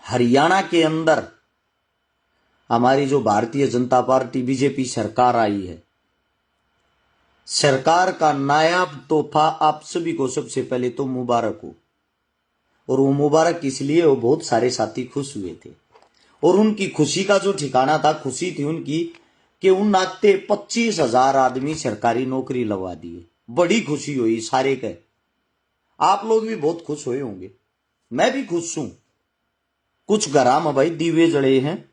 हरियाणा के अंदर हमारी जो भारतीय जनता पार्टी बीजेपी सरकार आई है, सरकार का नायाब तोहफा आप सभी को सबसे पहले तो मुबारक हो। और वो मुबारक इसलिए हो, बहुत सारे साथी खुश हुए थे और उनकी खुशी का जो ठिकाना था, खुशी थी उनकी कि उन नाते 25,000 आदमी सरकारी नौकरी लगवा दिए। बड़ी खुशी हुई सारे के। आप लोग भी बहुत खुश हुए होंगे, मैं भी खुश हूं। कुछ घरा में भाई दीवे जड़े हैं,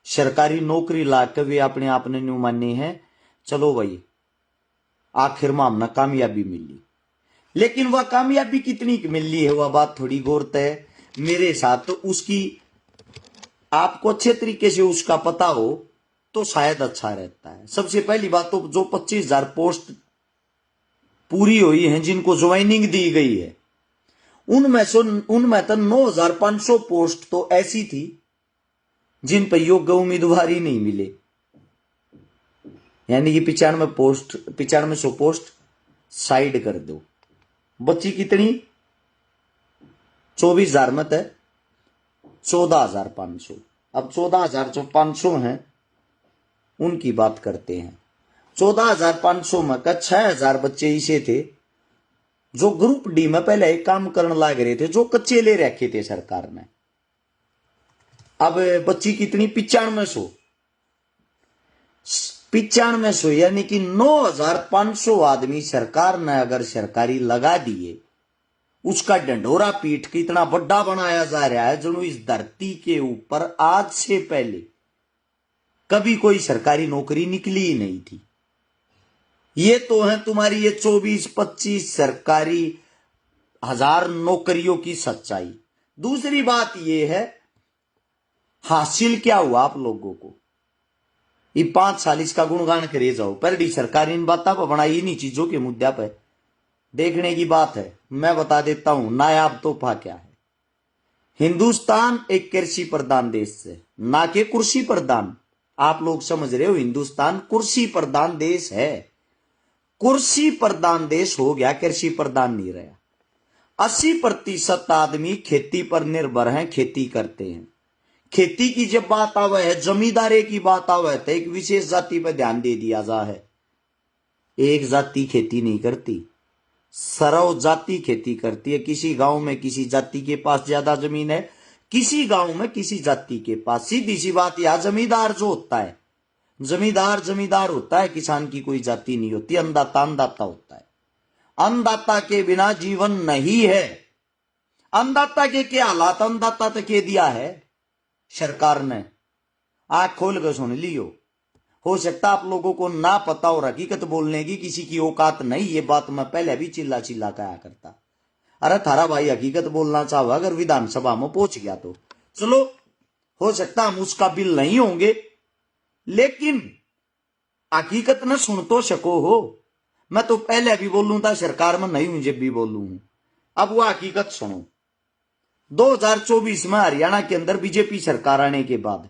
सरकारी नौकरी लाकर वे अपने आप ने न्यू माने हैं, चलो भाई आखिर में हमने कामयाबी मिली। लेकिन वह कामयाबी कितनी मिली है वह बात थोड़ी गौर है मेरे साथ। तो उसकी आपको अच्छे तरीके से उसका पता हो तो शायद अच्छा रहता है। सबसे पहली बात तो जो 25,000 पोस्ट पूरी हुई हैं, जिनको ज्वाइनिंग दी गई है, उनमें तो 9,500 पोस्ट तो ऐसी थी जिन पर योग्य उम्मीदवार ही नहीं मिले। यानी कि 9500 पोस्ट साइड कर दो, बच्ची कितनी 24,000 में है 14,500। अब 14,500 हैं, उनकी बात करते हैं। 14,500 में का 6,000 बच्चे ऐसे थे जो ग्रुप डी में पहले एक काम करने लग रहे थे, जो कच्चे ले रखे थे सरकार ने। अब बच्ची कितनी 9500, 9500 यानी कि 9,500 आदमी सरकार ने अगर सरकारी लगा दिए, उसका डंडोरा पीट के इतना बड़ा बनाया जा रहा है जो इस धरती के ऊपर आज से पहले कभी कोई सरकारी नौकरी निकली ही नहीं थी। ये तो है तुम्हारी ये 24-25 सरकारी 1,000 नौकरियों की सच्चाई। दूसरी बात ये है हासिल क्या हुआ आप लोगों को। ये 5 साल इसका गुणगान करे जाओ, पहली सरकार इन बातों पर बनाई, इन्हीं चीजों के मुद्दे पर देखने की बात है। मैं बता देता हूं नायाब तोहफा क्या है। हिंदुस्तान एक कृषि प्रधान देश है, ना कि कुर्सी प्रधान। आप लोग समझ रहे हो, हिंदुस्तान कुर्सी प्रधान देश है। कुर्सी प्रधान देश हो गया, कृषि प्रधान नहीं रहा। 80% आदमी खेती पर निर्भर हैं, खेती करते हैं। खेती की जब बात आवे है, जमींदारी की बात आवे तो एक विशेष जाति पर ध्यान दे दिया जा है। एक जाति खेती नहीं करती, सर्व जाति खेती करती है। किसी गांव में किसी जाति के पास ज्यादा जमीन है, किसी गांव में किसी जाति के पास। सीधी सी बात, यह जमींदार जो होता है, जमींदार होता है, किसान की कोई जाति नहीं होती। अन्नदाता होता है। अन्नदाता के बिना जीवन नहीं है। अन्नदाता के क्या हालात अन्नदाता तक के दिया है सरकार ने, आंख खोल कर सुन लियो। हो सकता आप लोगों को ना पता और हकीकत बोलने की किसी की औकात नहीं, ये बात मैं पहले भी चिल्ला कहा करता। अरे थारा भाई हकीकत बोलना चाहे अगर विधानसभा में पहुंच गया तो चलो, हो सकता हम उसका बिल नहीं होंगे, लेकिन हकीकत न सुन तो सको हो। मैं तो पहले भी बोलूं था, सरकार में नहीं हूं जब भी बोलूं हूं। अब वो हकीकत सुनो। 2024 में हरियाणा के अंदर बीजेपी सरकार आने के बाद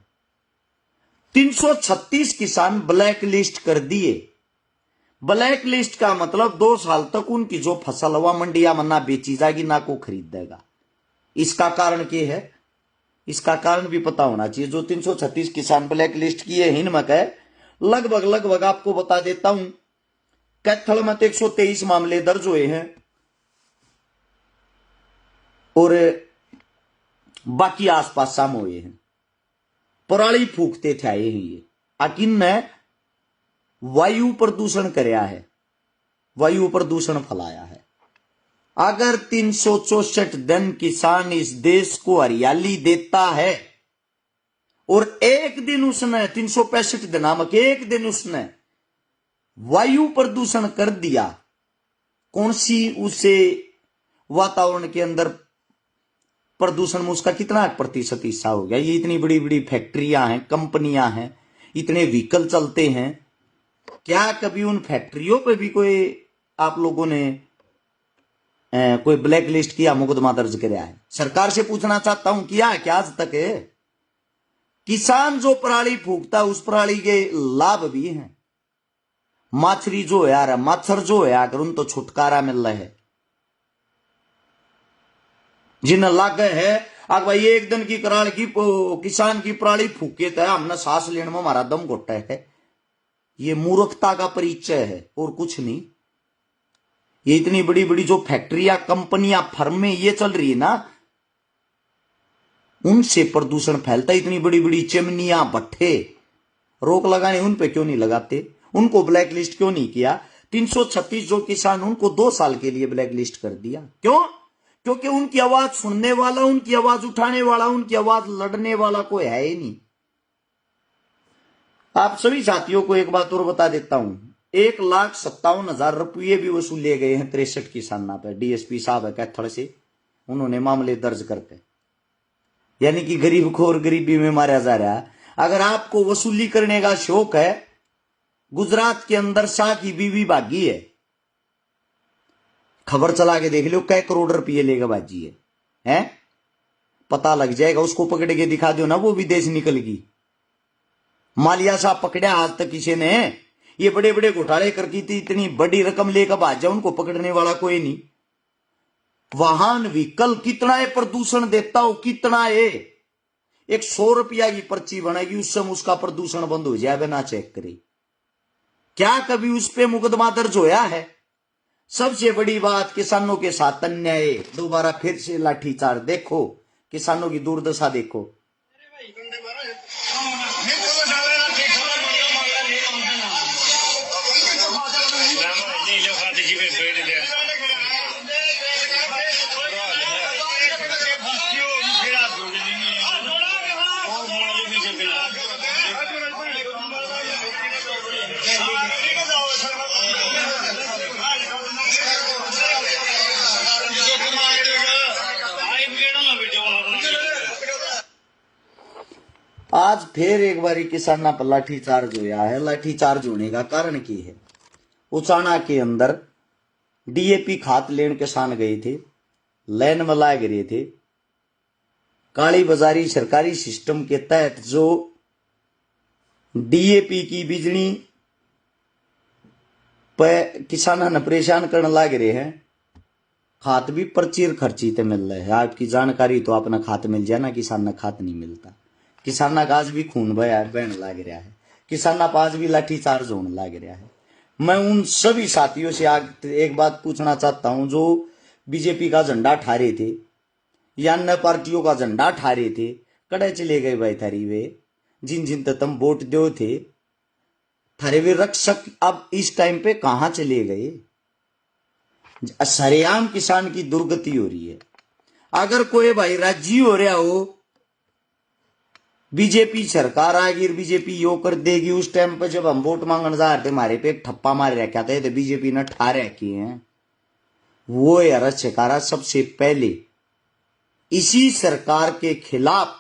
336 किसान ब्लैक लिस्ट कर दिए। ब्लैक लिस्ट का मतलब 2 साल तक उनकी जो फसल हुआ मंडिया में ना बेची जाएगी, ना को खरीदेगा। इसका कारण क्या है, इसका कारण भी पता होना चाहिए। जो 336 किसान ब्लैक लिस्ट किए हिनमक है, लगभग आपको बता देता हूं, कैथल में 123 मामले दर्ज हुए हैं और बाकी आसपास शाम हुए हैं। पराली फूकते थे आए हैं ये, अकिन ने वायु प्रदूषण कराया है, वायु प्रदूषण फैलाया है। अगर 364 दिन किसान इस देश को हरियाली देता है और एक दिन उसने 365 दिन नामक एक दिन उसने वायु प्रदूषण कर दिया, कौन सी उसे वातावरण के अंदर प्रदूषण में उसका कितना प्रतिशत हिस्सा हो गया। ये इतनी बड़ी बड़ी फैक्ट्रियां हैं, कंपनियां हैं, इतने व्हीकल चलते हैं, क्या कभी उन फैक्ट्रियों पे भी कोई आप लोगों ने कोई ब्लैक लिस्ट किया, मुकदमा दर्ज कराया है? सरकार से पूछना चाहता हूं, किया है क्या आज तक है? किसान जो पराली फूकता है उस पराली के लाभ भी हैं। माछरी जो है यार, मच्छर जो है यार, उन तो छुटकारा मिल रहा है। जिन्हें लागे है आग भाई एक दिन की कराल की किसान की पराली फूके तो हमने सांस लेने में हमारा दम घोटा है। ये मूर्खता का परिचय है और कुछ नहीं। ये इतनी बड़ी बड़ी जो फैक्ट्रियां, कंपनियां, फर्में ये चल रही है ना, उनसे प्रदूषण फैलता है। इतनी बड़ी बड़ी चिमनियां, भट्ठे, रोक लगाने उन पे क्यों नहीं लगाते? उनको ब्लैक लिस्ट क्यों नहीं किया? 336 जो किसान, उनको 2 साल के लिए ब्लैक लिस्ट कर दिया। क्यों? क्योंकि उनकी आवाज सुनने वाला, उनकी आवाज उठाने वाला, उनकी आवाज लड़ने वाला कोई है ही नहीं। आप सभी साथियों को एक बात और बता देता हूं, 1,57,000 रुपये भी वसूले गए हैं 63 किसानों पर। डीएसपी साहब है कैथल से, उन्होंने मामले दर्ज करके, यानी कि गरीब को और गरीबी में मारा जा रहा है। अगर आपको वसूली करने का शौक है, गुजरात के अंदर शाह की बीवी भागी है, खबर चला के देख लो कै करोड़ रुपये लेगा बाजी है? पता लग जाएगा। उसको पकड़ के दिखा दो ना, वो विदेश निकल गई। मालिया साहब पकड़ा आज तक किसी ने? ये बड़े बड़े घोटाले करती थी, इतनी बड़ी रकम लेकर भाज जाए, उनको पकड़ने वाला कोई नहीं। वाहन व्हीकल कितना है प्रदूषण देता हो, कितना है? एक 100 रुपया की पर्ची बनेगी, उस समय उसका प्रदूषण बंद हो जाए बिना चेक करे। क्या कभी उस पे मुकदमा दर्ज होया है? सबसे बड़ी बात, किसानों के साथ अन्याय। दोबारा फिर से लाठीचार्ज। देखो किसानों की दुर्दशा देखो। आज फिर एक बारी किसाना पर लाठीचार्ज होया है। लाठीचार्ज होने का कारण की है? उचाना के अंदर डीएपी खाद लेन किसान गए थे, लाइन में लाग रहे थे। काली बाजारी सरकारी सिस्टम के तहत जो डीएपी की बिजली पे किसान ने परेशान करने लग रहे हैं। खाद भी पर्ची खर्ची ते मिल रहा है। आपकी जानकारी तो अपना खाद मिल जाए ना, किसान ने खाद नहीं मिलता। किसाना का आज भी खून बहन लग रहा है, किसाना का आज भी लाठीचार्ज होने लग रहा है। मैं उन सभी साथियों से आज एक बात पूछना चाहता हूं जो बीजेपी का झंडा ठा रहे थे या अन्य पार्टियों का झंडा ठा रहे थे, कड़े चले गए भाई थारी वे? जिन जिन तक तुम वोट दो थे, थारे वे रक्षक अब इस टाइम पे कहां चले गए? सरेआम किसान की दुर्गति हो रही है। अगर कोई भाई राजी हो रहा हो बीजेपी सरकार आएगी, बीजेपी यो कर देगी, उस टाइम पर जब हम वोट मांगने जा रहे थे, हमारे पे एक ठप्पा मार रखा था, तो बीजेपी ने ठा रखी है, वो यार सरकार सबसे पहले इसी सरकार के खिलाफ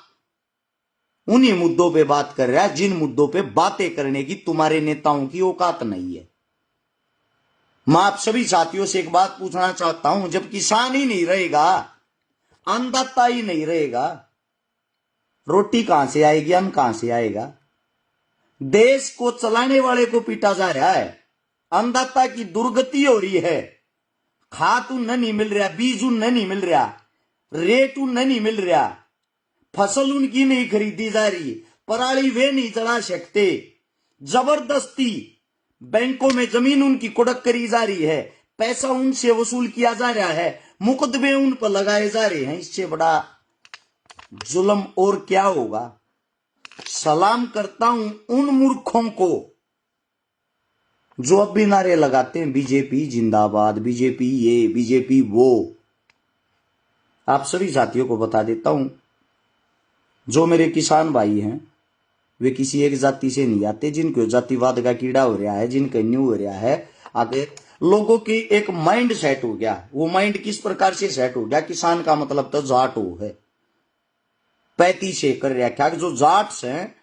उन्हीं मुद्दों पे बात कर रहा है जिन मुद्दों पे बातें करने की तुम्हारे नेताओं की औकात नहीं है। मैं आप सभी साथियों से एक बात पूछना चाहता हूं, जब किसान ही नहीं रहेगा, अन्नदाता ही नहीं रहेगा, रोटी कहां से आएगी, अन्न कहां से आएगा? देश को चलाने वाले को पीटा जा रहा है, अन्नदाता की दुर्गति हो रही है। खाद उन्हें नहीं मिल रहा, बीज उन्हें नहीं मिल रहा, रेट उन्हें नहीं मिल रहा, फसल उनकी नहीं खरीदी जा रही, पराली वे नहीं चला सकते, जबरदस्ती बैंकों में जमीन उनकी कुड़क करी जा रही है, पैसा उनसे वसूल किया जा रहा है, मुकदमे उन पर लगाए जा रहे हैं। इससे बड़ा जुल्म और क्या होगा? सलाम करता हूं उन मूर्खों को जो अब भी नारे लगाते हैं बीजेपी जिंदाबाद, बीजेपी ये, बीजेपी वो। आप सभी साथियों को बता देता हूं, जो मेरे किसान भाई हैं वे किसी एक जाति से नहीं आते। जिनको जातिवाद का कीड़ा हो रहा है, जिनका न्यू हो रहा है, आगे लोगों की एक माइंड सेट हो गया। वो माइंड किस प्रकार से सेट हो गया? किसान का मतलब तो जाट हो है, 35 से कर रखा कि जो जाट्स हैं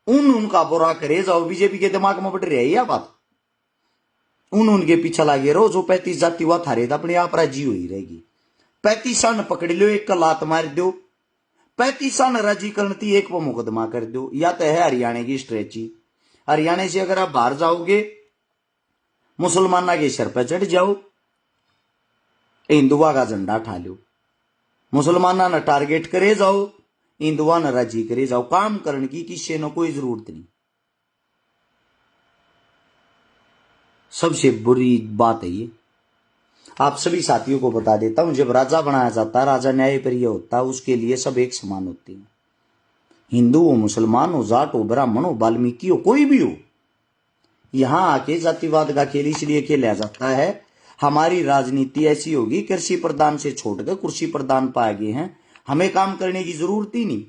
उनका बुरा करे जाओ। बीजेपी के दिमाग में बढ़ रही है बात, उनके पीछे लागे रहो। जो 35 जाति हुआ थारे तो अपने आप राजी हुई रहेगी। 35 सन पकड़ लो, एक का लात मार दो, 35 सन राजी करती, एक वो मुकदमा कर दो। या तो है हरियाणा की स्ट्रेची, हरियाणा से अगर आप बाहर जाओगे मुसलमाना के सर पर चढ़ जाओ, हिंदुआ का झंडा ठा लो। मुसलमाना ने टारगेट करे जाओ, हिंदुआ ने राजी करे जाओ, काम करने की किसी ने कोई जरूरत नहीं। सबसे बुरी बात है ये। आप सभी साथियों को बता देता हूं, जब राजा बनाया जाता है, राजा न्यायप्रिय होता है, उसके लिए सब एक समान होते हैं। हिंदू हो, मुसलमान हो, जाट हो, ब्राह्मण हो, वाल्मीकि हो, कोई भी हो। यहां आके जातिवाद का खेल इसलिए खेला जाता है, हमारी राजनीति ऐसी होगी, कृषि प्रधान से छोड़कर कुर्सी प्रधान पा गए हैं, हमें काम करने की जरूरत ही नहीं।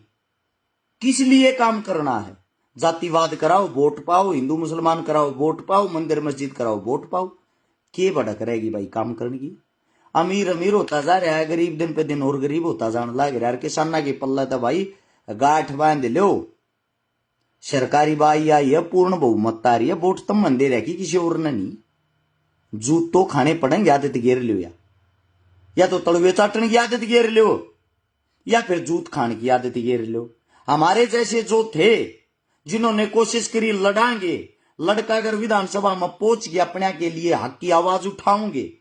किस लिए काम करना है? जातिवाद कराओ, वोट पाओ, हिंदू मुसलमान कराओ, वोट पाओ, मंदिर मस्जिद कराओ, वोट पाओ। के भड़क रहेगी भाई काम करने की? अमीर अमीर होता जा रहा है, गरीब दिन पे दिन और गरीब होता जाने लग रहा है। किसाना की पल्ला तो भाई गांठ बांध लो। सरकारी बाई आई है, पूर्ण बहुमत आ रही है, वोट तुम मंदे रहेगी, किसी और ने नहीं। जूत तो खाने पड़ेंगे, आदत गेर लो, या तो तड़वे चाटने की आदत गेर लो, या फिर जूत खाने की आदत गेर लो। हमारे जैसे जो थे, जिन्होंने कोशिश करी लड़ांगे, लड़का अगर विधानसभा में पहुंच गया, अपने के लिए हक की आवाज उठाओगे,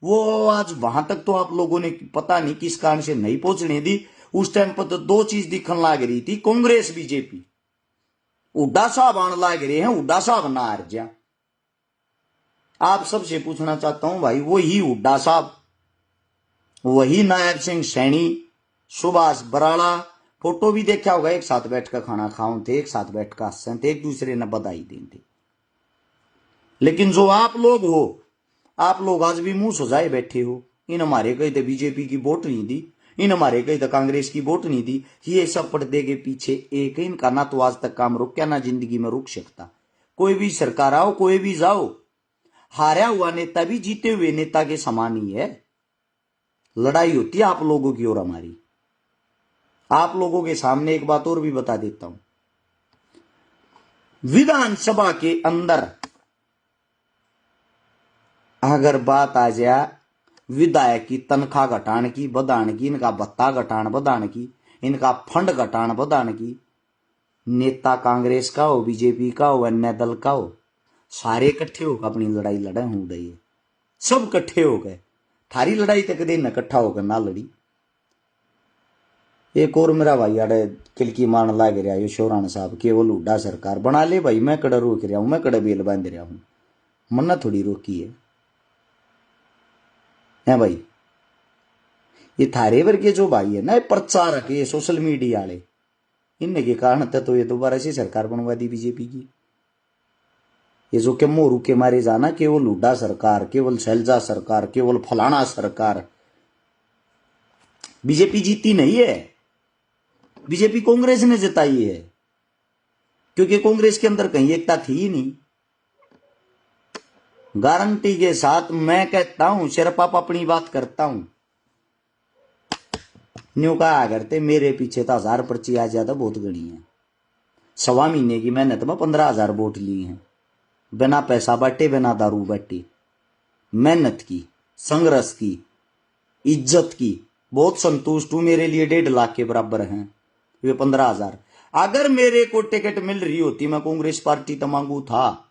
वो आवाज वहां तक तो आप लोगों ने पता नहीं किस कारण से नहीं पहुंचने दी। उस टाइम पर तो दो चीज दिखने लग रही थी, कांग्रेस बीजेपी। उड्डा साहब आने लग रहे हैं, उड्डा साहब ना हार जा। आप सबसे पूछना चाहता हूं भाई, वही उड्डा साहब, वही नायब सिंह सैनी, सुभाष बराड़ा, फोटो भी देखा होगा, एक साथ बैठ कर खाना खाओ थे, एक साथ बैठ कर हंसे थे, एक दूसरे ने बधाई देते। लेकिन जो आप लोग हो, आप लोग आज भी मुंह सजाए बैठे हो। इन हमारे कहीं तो बीजेपी की वोट नहीं दी, इन हमारे कहीं तो कांग्रेस की वोट नहीं दी। ये सब पर्दे के पीछे एक, इनका ना तो आज तक काम रुक, ना जिंदगी में रुक सकता। कोई भी सरकार आओ, कोई भी जाओ, हारा हुआ नेता भी जीते हुए नेता के समान ही है। लड़ाई होती है आप लोगों की और हमारी। आप लोगों के सामने एक बात और भी बता देता हूं, विधानसभा के अंदर अगर बात आ जाए विधायक की तनख्वाह घटाने की, बढ़ाने की, इनका भत्ता घटान बढ़ाने की, इनका फंड घटान बढ़ाने की, नेता कांग्रेस का हो, बीजेपी का हो, अन्य दल का हो, सारे इकट्ठे होकर अपनी लड़ाई लड़े हो रही है। सब इकट्ठे हो गए, थारी लड़ाई तक दिन इकट्ठा होकर ना लड़ी। एक और मेरा भाई अरे किलकी मारने लाग रहा है शोरान साहब, केवल उड्डा सरकार बना ले भाई, मैं कड़ा रोक रहा हूं, मैं कड़ा बेल बांध रहा हूं, मन्ना थोड़ी रोकी है भाई। ये थारे वर्ग जो भाई है ना, प्रचारक, ये सोशल मीडिया वाले, इनके कारण तो ये दोबारा से सरकार बनवा दी बीजेपी की। ये जो के मोरू के मारे जाना, केवल हुड्डा सरकार, केवल शैलजा सरकार, केवल फलाना सरकार, बीजेपी जीती नहीं है, बीजेपी कांग्रेस ने जिताई है, क्योंकि कांग्रेस के अंदर कहीं एकता थी ही नहीं। गारंटी के साथ मैं कहता हूं, सिर्फ आप अपनी बात करता हूं, न्यू कहा करते मेरे पीछे तो 1000 पर्ची आ जाता बहुत गणी है। 1.25 महीने की मेहनत में 15,000 वोट लिए हैं, बिना पैसा बांटे, बिना दारू बांटे, मेहनत की, संघर्ष की, इज्जत की, बहुत संतुष्ट हूं। मेरे लिए 1.5 लाख के बराबर हैं वे 15,000। अगर मेरे को टिकट मिल रही होती, मैं कांग्रेस पार्टी तो मांगू था,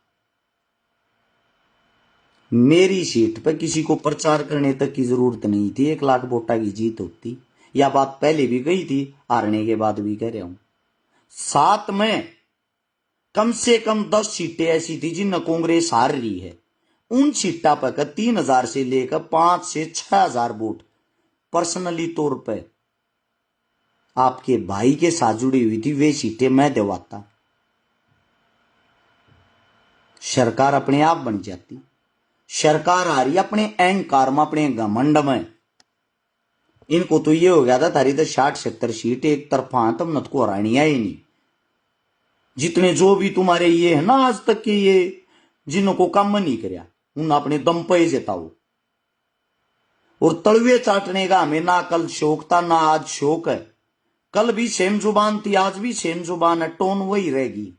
मेरी सीट पर किसी को प्रचार करने तक की जरूरत नहीं थी, 1 लाख वोटा की जीत होती। यह बात पहले भी गई थी, हारने के बाद भी कह रहा हूं। 7 में कम से कम 10 सीटें ऐसी थी जिनमें कांग्रेस हार रही है। उन सीटा पर 3,000 से लेकर 5 से 6,000 वोट पर्सनली तौर पर आपके भाई के साथ जुड़ी हुई थी, वे सीटें मैं दिलवाता, सरकार अपने आप बन जाती। सरकार आ रही अपने अहंकार में, अपने घमंड में। इनको तो ये हो गया था, थारी तो 60-70 सीट एक तरफा, तुम नत को हरानी ही नहीं। जितने जो भी तुम्हारे ये है ना आज तक के, ये जिनको काम नहीं कराया, उन अपने दम पे जिताओ। और तलवे चाटने का हमें ना कल शौक था, ना आज शौक है। कल भी सेम जुबान थी, आज भी सेम जुबान है, टोन वही रहेगी।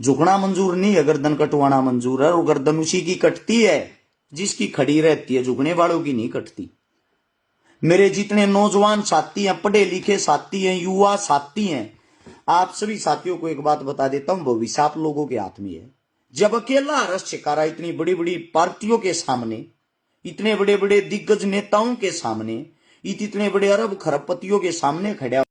झुकना मंजूर नहीं है, गर्दन कटवाना मंजूर है, और गर्दन उसी की कटती है जिसकी खड़ी रहती है, झुकने वालों की नहीं कटती। मेरे जितने नौजवान साथी हैं, पढ़े लिखे साथी हैं, युवा साथी हैं, आप सभी साथियों को एक बात बता देता हूं, भविष्य आप लोगों के हाथ में है। जब अकेला रस शिकारा इतनी बड़ी बड़ी पार्टियों के सामने, इतने बड़े बड़े दिग्गज नेताओं के सामने, इतने बड़े अरब खरबपतियों के सामने खड़ा